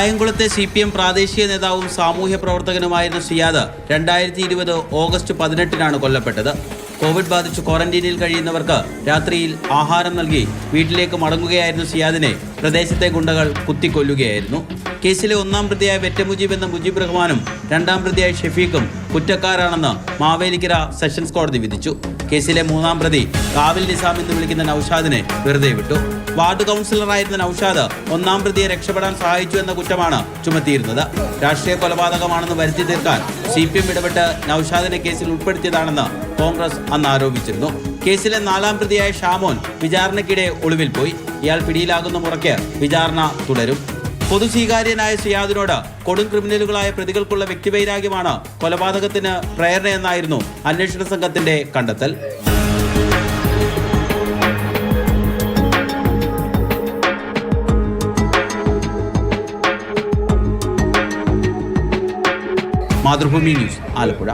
കായംകുളത്തെ CPM പ്രാദേശിക നേതാവും സാമൂഹ്യ പ്രവർത്തകനുമായിരുന്ന സിയാദ് 2020 ഓഗസ്റ്റ് 18-നാണ് കൊല്ലപ്പെട്ടത്. കോവിഡ് ബാധിച്ച് ക്വാറന്റീനിൽ കഴിയുന്നവർക്ക് രാത്രിയിൽ ആഹാരം നൽകി വീട്ടിലേക്ക് മടങ്ങുകയായിരുന്ന സിയാദിനെ പ്രദേശത്തെ ഗുണ്ടകൾ കുത്തിക്കൊല്ലുകയായിരുന്നു. കേസിലെ ഒന്നാം പ്രതിയായ വെറ്റ മുജീബ് എന്ന മുജീബ് റഹ്മാനും രണ്ടാം പ്രതിയായ ഷെഫീഖും കുറ്റക്കാരാണെന്ന് മാവേലിക്കര സെഷൻസ് കോടതി വിധിച്ചു. കേസിലെ മൂന്നാം പ്രതി കാവിൽ നിസാം എന്ന് വിളിക്കുന്ന നൌഷാദിനെ വെറുതെ വിട്ടു. വാർഡ് കൗൺസിലറായിരുന്ന നൌഷാദ് ഒന്നാം പ്രതിയെ രക്ഷപ്പെടാൻ സഹായിച്ചു എന്ന കുറ്റമാണ് ചുമത്തിയിരുന്നത്. രാഷ്ട്രീയ കൊലപാതകമാണെന്ന് വരുത്തി തീർക്കാൻ CPM ഇടപെട്ട് നൌഷാദിനെ കേസിൽ ഉൾപ്പെടുത്തിയതാണെന്ന് കോൺഗ്രസ് അന്ന് ആരോപിച്ചിരുന്നു. കേസിലെ നാലാം പ്രതിയായ ഷാമോൻ വിചാരണയ്ക്കിടെ ഒളിവിൽ പോയി. ഇയാൾ പിടിയിലാകുന്ന മുറയ്ക്ക് വിചാരണ തുടരും. പൊതുസ്വീകാര്യനായ സിയാദിനോട് കൊടും ക്രിമിനലുകളായ പ്രതികൾക്കുള്ള വ്യക്തിവൈരാഗ്യമാണ് കൊലപാതകത്തിന് പ്രേരണയെന്നായിരുന്നു അന്വേഷണ സംഘത്തിന്റെ കണ്ടെത്തൽ. മാതൃഭൂമി ന്യൂസ്, ആലപ്പുഴ.